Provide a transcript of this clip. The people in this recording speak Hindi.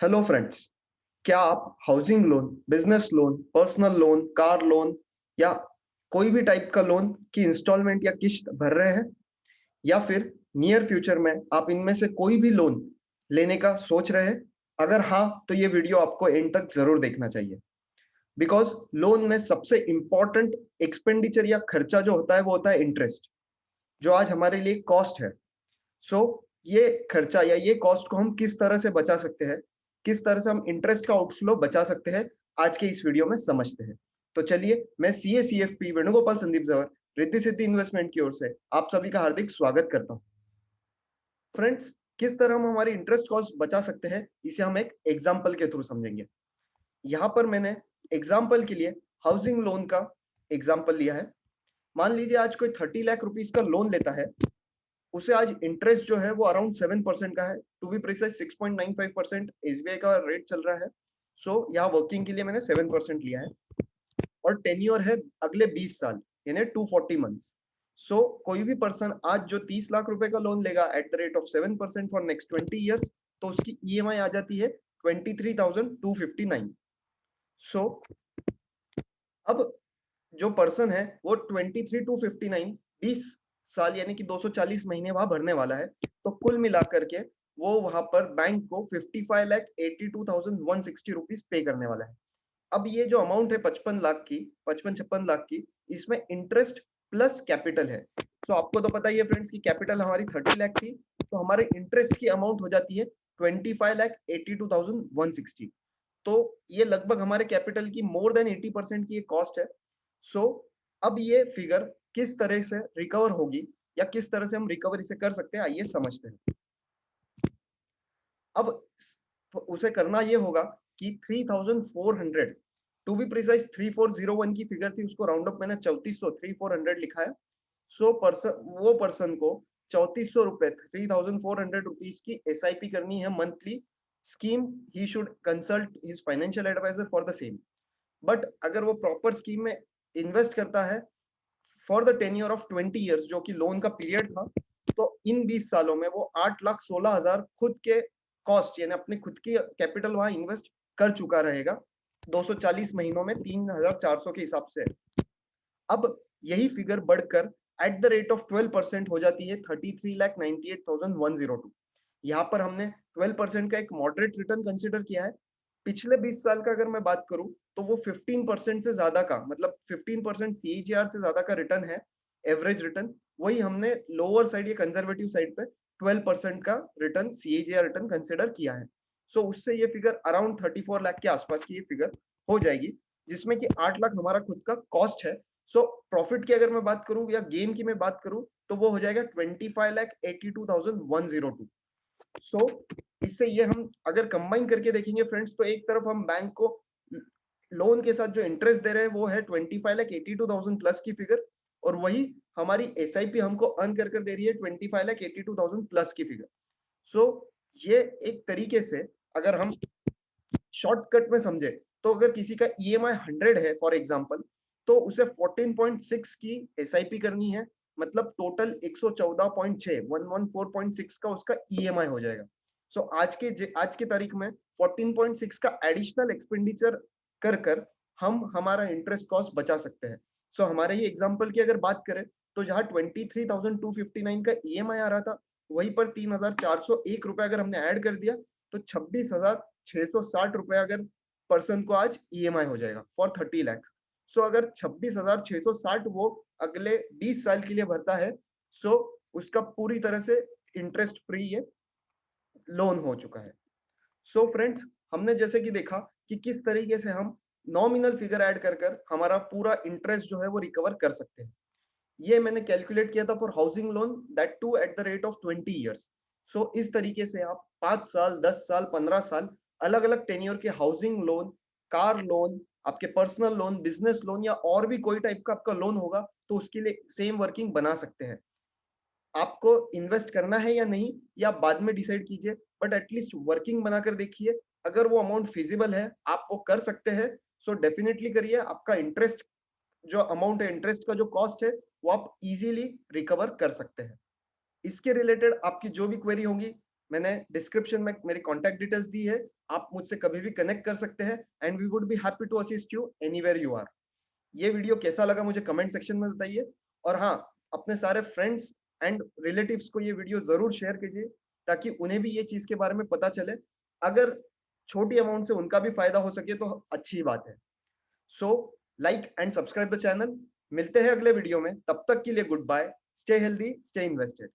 Hello friends. क्या आप housing loan, business loan, personal loan, car loan या कोई भी टाइप का लोन की इंस्टॉलमेंट या किस्त भर रहे हैं, या फिर नियर फ्यूचर में आप इनमें से कोई भी लोन लेने का सोच रहे हैं? अगर हाँ, तो ये वीडियो आपको एंड तक जरूर देखना चाहिए। बिकॉज लोन में सबसे इंपॉर्टेंट एक्सपेंडिचर या खर्चा जो होता है वो होता है इंटरेस्ट, जो आज हमारे लिए कॉस्ट है। सो ये खर्चा या ये कॉस्ट को हम किस तरह से बचा सकते हैं, किस तरह से हम इंटरेस्ट का आउटफ्लो बचा सकते हैं, आज के इस वीडियो में समझते हैं। तो चलिए, मैं CA CFP Venugopal Sandeep जवर, Riddhi Siddhi investment की ओर से आप सभी का हार्दिक स्वागत करता हूं। फ्रेंड्स, किस तरह हम हमारी इंटरेस्ट कॉस्ट बचा सकते हैं, इसे हम एक एग्जाम्पल के थ्रू समझेंगे। यहाँ पर मैंने एग्जाम्पल के लिए हाउसिंग लोन का एग्जाम्पल लिया है। मान लीजिए आज कोई 30 लाख रुपीज का लोन लेता है, उसे आज इंटरेस्ट जो है वो अराउंड 7% का है। टू बी प्रिसाइज 6.95% एसबीआई का रेट चल रहा है। सो यहाँ वर्किंग के लिए मैंने 7% लिया है, और टेन्योर है अगले 20 साल, यानी 240 मंथ्स। सो कोई भी पर्सन आज जो 30 लाख रुपए का लोन लेगा eight the rate of 7% for next 20 years, तो उसकी ईएमआई आ जाती है 23,259। सो अब जो पर्सन है वो 23,259 20 साल यानी कि 240 महीने वहां भरने वाला है। तो कुल मिलाकर के वो वहां पर बैंक को 55,82,160 रुपीज पे करने वाला है। अब ये जो अमाउंट है 55 लाख की, 55-56 लाख की, इसमें इंटरेस्ट प्लस कैपिटल है। तो आपको तो पता ही है फ्रेंड्स कि कैपिटल हमारी 30 लाख थी, तो हमारे इंटरेस्ट की अमाउंट हो जाती है 25,82,160। तो ये लगभग हमारे कैपिटल की मोर देन 80% की ये कॉस्ट है। सो अब ये फिगर किस तरह से रिकवर होगी, या किस तरह से हम रिकवर इसे कर सकते हैं, आइए समझते हैं। अब उसे करना ये होगा कि 3,400, टू बी प्रिसाइज 3401 की फिगर थी, उसको राउंड अप मैंने 3400 लिखा है। सो वो पर्सन को 3400 रुपए, 3,400 रुपीज की एसआईपी करनी है monthly scheme. He should consult his financial advisor for the same. But अगर वो प्रॉपर स्कीम में इन्वेस्ट करता है for the tenure of 20 years, जो कि लोन का पीरियड था, तो इन 20 सालों में वो 8,16,000 खुद के कॉस्ट यानी अपने खुद की कैपिटल वहां इन्वेस्ट कर चुका रहेगा, 240 महीनों में 3,400 के हिसाब से। अब यही फिगर बढ़कर एट द रेट ऑफ 12% हो जाती है 33,98,102। यहाँ पर हमने 12% का एक मॉडरेट रिटर्न कंसिडर किया है। पिछले 20 साल का अगर मैं बात करूं, तो वो 15% से ज्यादा का, मतलब 15% सीएजीआर से ज्यादा का रिटर्न है, एवरेज रिटर्न। वही हमने लोअर साइड या कंजर्वेटिव साइड पे 12% का रिटर्न, सीएजीआर रिटर्न कंसिडर किया है। सो उससे ये फिगर अराउंड 34 लाख के आसपास की ये फिगर हो जाएगी, जिसमें कि 8 लाख हमारा खुद का कॉस्ट है। सो प्रॉफिट की अगर मैं बात करूं या गेन की मैं बात करूं, तो वो हो जाएगा 25,82,102। सो इससे ये हम अगर कंबाइन करके देखेंगे फ्रेंड्स, तो एक तरफ हम बैंक को लोन के साथ जो इंटरेस्ट दे रहे हैं वो है 25,82,000 प्लस की फिगर, और वही हमारी एसआईपी हमको अर्न कर कर दे रही है 25,82,000 प्लस की फिगर। सो ये एक तरीके से अगर हम शॉर्टकट में समझे, तो अगर किसी का ईएमआई 100 है फॉर एग्जांपल, तो उसे 14.6 की एसआईपी करनी है, मतलब टोटल 114.6, 114.6 का उसका ईएमआई हो जाएगा। सो आज के तारीख में 14.6 का एडिशनल एक्सपेंडिचर कर कर हम हमारा इंटरेस्ट कॉस्ट बचा सकते हैं। सो हमारे ये एग्जांपल की अगर बात करें, तो जहां 23,259 का ईएमआई आ रहा था, वहीं पर 3,401 रुपए अगर हमने ऐड कर दिया, तो 26,660 रुपए अगर पर्सन को आज ईएमआई हो जाएगा फॉर 30 लाख। सो अगर 26,660 वो अगले 20 साल के लिए भरता है, सो उसका पूरी तरह से इंटरेस्ट फ्री ये लोन हो चुका है। सो फ्रेंड्स, हमने जैसे कि देखा कि किस तरीके से हम नॉमिनल फिगर ऐड कर कर हमारा पूरा इंटरेस्ट जो है वो रिकवर कर सकते हैं। ये मैंने कैलकुलेट किया था for housing loan, that too at the rate of 20 years. So इस तरीके से आप 5 साल, 10 साल, 15 साल अलग अलग टेन्योर के हाउसिंग लोन, कार लोन, आपके पर्सनल लोन, बिजनेस लोन, या और भी कोई टाइप का आपका लोन होगा, तो उसके लिए सेम वर्किंग बना सकते हैं। आपको इन्वेस्ट करना है या नहीं, या बाद में डिसाइड कीजिए, बट एटलीस्ट वर्किंग बनाकर देखिए। अगर वो अमाउंट फिजिबल है, आप वो कर सकते हैं, सो डेफिनेटली करिए। आपका इंटरेस्ट जो अमाउंट है, इंटरेस्ट का जो कॉस्ट है, वो आप इजीली रिकवर कर सकते हैं। इसके रिलेटेड आपकी जो भी क्वेरी होगी, मैंने डिस्क्रिप्शन में मेरी कॉन्टैक्ट डिटेल्स दी है, आप मुझसे कभी भी कनेक्ट कर सकते हैं and we would be happy to assist you anywhere you are. ये वीडियो कैसा लगा मुझे कमेंट सेक्शन में बताइए, और हाँ, अपने सारे फ्रेंड्स एंड रिलेटिव्स को ये वीडियो जरूर शेयर कीजिए ताकि उन्हें भी ये चीज के बारे में पता चले। अगर छोटी अमाउंट से उनका भी फायदा हो सके तो अच्छी बात है। So like and subscribe the channel. मिलते हैं अगले वीडियो में, तब तक के लिए good bye, stay healthy, stay invested.